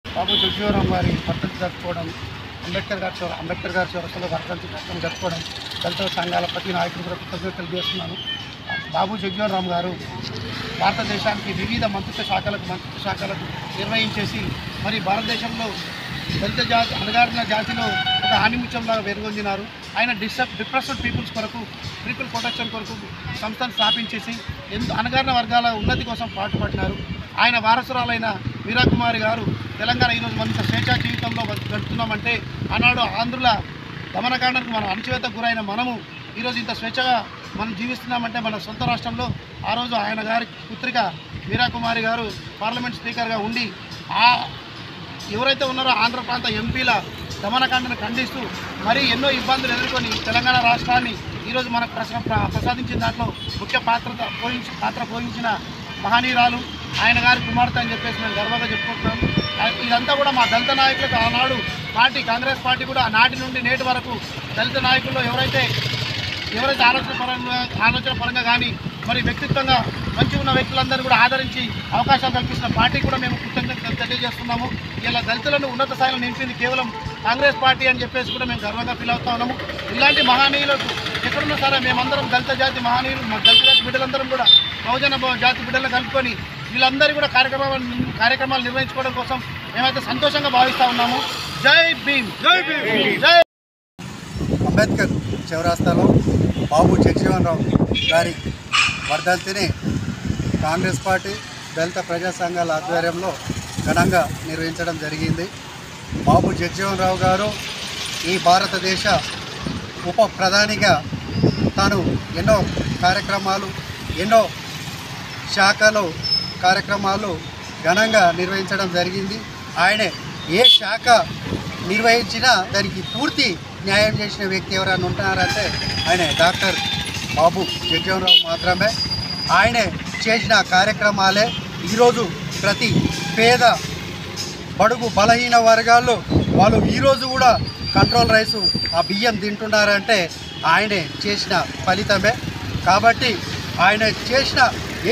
బాబు జగజీవన్ గారి వర్ధంతి జరుపుకోవడం, అంబేద్కర్ గారి చౌరస్తాలో వర్ధంతి జరుపుకోవడం దళిత సంఘాల ప్రతి నాయకులు కూడా కృతజ్ఞతలు చేస్తున్నాను. బాబు జగజీవన్ రామ్ గారు భారతదేశానికి వివిధ మంత్రిత్వ శాఖలకు నిర్వహించేసి మరి భారతదేశంలో దళిత జాతి అణగారిన జాతిలో ఒక ఆణిముత్యంలాగా వెలుగొందినారు. ఆయన డిప్రెస్డ్ పీపుల్ ప్రొటెక్షన్ కొరకు సంస్థను స్థాపించేసి అణగారిన వర్గాల ఉన్నతి కోసం పాటుపడినారు. ఆయన వారసురాలైన మీరాకుమారి గారు తెలంగాణ ఈరోజు మనంత స్వేచ్ఛా జీవితంలో గడుపుతున్నామంటే ఆనాడు ఆంధ్రుల దమనకాండకు మనం అణచివేతకు గురైన మనము ఈరోజు ఇంత స్వేచ్ఛగా మనం జీవిస్తున్నామంటే మన సొంత రాష్ట్రంలో ఆ రోజు ఆయన గారి పుత్రిక మీరాకుమారి గారు పార్లమెంట్ స్పీకర్గా ఉండి ఎవరైతే ఉన్నారో ఆంధ్ర ప్రాంత ఎంపీల దమనకాండను ఖండిస్తూ మరీ ఎన్నో ఇబ్బందులు ఎదుర్కొని తెలంగాణ రాష్ట్రాన్ని ఈరోజు మనకు ప్రసాదించిన దాంట్లో ముఖ్య పాత్ర పోషించిన మహనీయురాలు ఆయన గారి కుమార్తె అని చెప్పేసి మేము గర్వంగా చెప్పుకుంటున్నాం. ఇదంతా కూడా మా దళిత నాయకులకు ఆనాడు కాంగ్రెస్ పార్టీ కూడా నాటి నుండి నేటి వరకు దళిత నాయకుల్లో ఎవరైతే ఆలోచన పరంగా కానీ మరి వ్యక్తిత్వంగా మంచి ఉన్న వ్యక్తులందరూ కూడా ఆదరించి అవకాశాలు కల్పించిన పార్టీ కూడా మేము కృతజ్ఞతలు తెలియజేస్తున్నాము. ఇలా దళితులను ఉన్నత స్థాయిలో నింపింది కేవలం కాంగ్రెస్ పార్టీ అని చెప్పేసి కూడా మేము గర్వంగా ఫీల్ అవుతా ఉన్నాము. ఇలాంటి మహనీయులకు ఎక్కడున్నా సరే మేమందరం దళిత జాతి మహనీయులు దళిత జాతి బిడ్డలందరం కూడా బహుజన జాతి బిడ్డలను కలుపుకొని వీళ్ళందరూ కూడా కార్యక్రమాలు నిర్వహించుకోవడం కోసం మేమైతే సంతోషంగా భావిస్తూ ఉన్నాము. జై భీమ్, జై భీమ్, జై. అంబేద్కర్ చౌరస్తాలో బాబు జగజీవన్ రామ్ గారి వర్ధంతిని కాంగ్రెస్ పార్టీ దళిత ప్రజా సంఘాల ఆధ్వర్యంలో ఘనంగా నిర్వహించడం జరిగింది. బాబు జగజీవన్ రావు గారు ఈ భారతదేశ ఉప ప్రధానిగా తాను ఎన్నో కార్యక్రమాలు ఎన్నో శాఖలు కార్యక్రమాలు ఘనంగా నిర్వహించడం జరిగింది. ఆయనే ఏ శాఖ నిర్వహించినా దానికి పూర్తి న్యాయం చేసిన వ్యక్తి ఎవరైనా ఉంటున్నారంటే ఆయన డాక్టర్ బాబు జగజీవన్ రావు మాత్రమే. ఆయనే చేసిన కార్యక్రమాలే ఈరోజు ప్రతి పేద బడుగు బలహీన వర్గాల్లో వాళ్ళు ఈరోజు కూడా కంట్రోల్ రైసు ఆ బియ్యం తింటున్నారంటే ఆయనే చేసిన ఫలితమే. కాబట్టి ఆయన చేసిన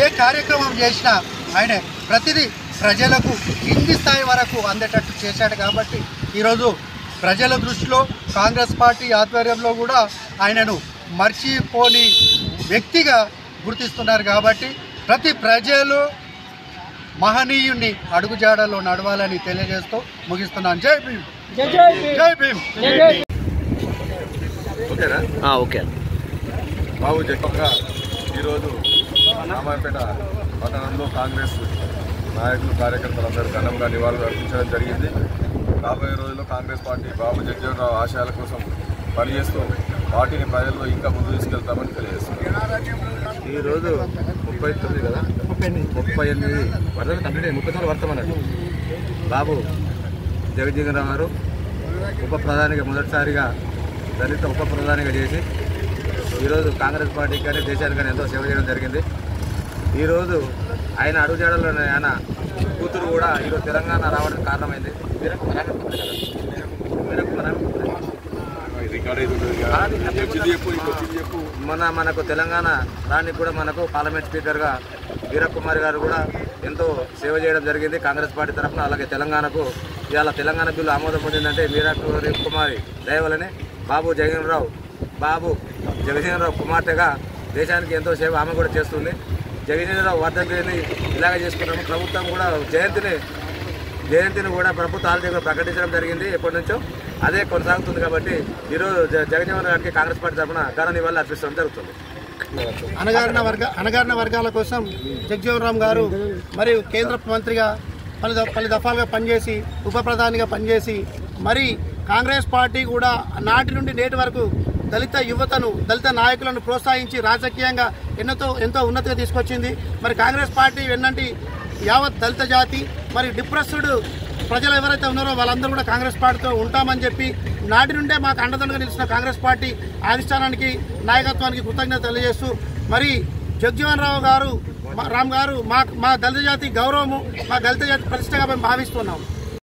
ఏ కార్యక్రమం చేసినా ఆయన ప్రతిదీ ప్రజలకు కింది స్థాయి వరకు అందేటట్టు చేశాడు. కాబట్టి ఈరోజు ప్రజల దృష్టిలో కాంగ్రెస్ పార్టీ ఆధ్వర్యంలో కూడా ఆయనను మర్చిపోని వ్యక్తిగా గుర్తిస్తున్నారు. కాబట్టి ప్రతి ప్రజలు మహనీయుని అడుగుజాడలో నడవాలని తెలియజేస్తూ ముగిస్తున్నాను. జై భీమ్, జై భీమ్. ఓకే. బాబు జగజీవన్ ఈరోజు రామాయపేట పట్టణంలో కాంగ్రెస్ నాయకులు కార్యకర్తలందరూ ఘనంగా నివాళులు అర్పించడం జరిగింది. రాబోయే రోజుల్లో కాంగ్రెస్ పార్టీ బాబు జగజీవన్ రావు ఆశయాల కోసం పనిచేస్తూ పార్టీని ప్రజల్లో ఇంకా ముందు తీసుకెళ్తామని తెలియజేస్తున్నాం. ఈరోజు 39 కదా, 38 వర్ధం కంప్లీట్ 34 వర్తం అన్నట్టు బాబు జగజీవన్ రావు గారు ఉప ప్రధానిగా మొదటిసారిగా దళిత ఉప ప్రధానిగా చేసి ఈరోజు కాంగ్రెస్ పార్టీకి కానీ దేశానికి కానీ ఎంతో సేవ చేయడం జరిగింది. ఈరోజు ఆయన అడుగుజాడలో ఆయన కూతురు కూడా ఈరోజు తెలంగాణ రావడానికి కారణమైంది. మనకు తెలంగాణ దానికి కూడా మనకు పార్లమెంట్ స్పీకర్గా వీరకుమారి గారు కూడా ఎంతో సేవ చేయడం జరిగింది కాంగ్రెస్ పార్టీ తరఫున. అలాగే తెలంగాణకు ఇవాళ తెలంగాణ బిల్లు ఆమోదం పొందిందంటే వీరకుమారి దయవలనే బాబు జగజీవన్ రావు కుమార్తెగా దేశానికి ఎంతో సేవ ఆమె కూడా చేస్తుంది. జగజీవన్ రావు వర్ధంతిని ఇలాగే చేసుకున్నాము. ప్రభుత్వం కూడా జయంతిని కూడా ప్రభుత్వ హాలిడేగా ప్రకటించడం జరిగింది. ఎప్పటి నుంచో అదే కొనసాగుతుంది. కాబట్టి ఈరోజు జగజీవన్ గారికి కాంగ్రెస్ పార్టీ తరఫున ఘన నివాళులు అర్పించడం జరుగుతుంది. అణగారిన వర్గాల కోసం జగజీవన్ రామ్ గారు మరియు కేంద్ర మంత్రిగా పలు దఫాలుగా పనిచేసి ఉప ప్రధానిగా పనిచేసి మరి కాంగ్రెస్ పార్టీ కూడా నాటి నుండి నేటి వరకు దళిత యువతను దళిత నాయకులను ప్రోత్సహించి రాజకీయంగా ఎంతో ఉన్నతిగా తీసుకొచ్చింది. మరి కాంగ్రెస్ పార్టీ వెన్నంటి యావత్ దళిత జాతి మరి డిప్రెస్డ్ ప్రజలు ఎవరైతే ఉన్నారో వాళ్ళందరూ కూడా కాంగ్రెస్ పార్టీతో ఉంటామని చెప్పి నాటి నుండే మాకు అండదండగా నిలిచిన కాంగ్రెస్ పార్టీ అధిష్టానానికి నాయకత్వానికి కృతజ్ఞత తెలియజేస్తూ మరి జగ్జీవన్ రామ్ గారు మా దళిత జాతి గౌరవము మా దళిత జాతి ప్రతిష్టగా మేము భావిస్తున్నాము.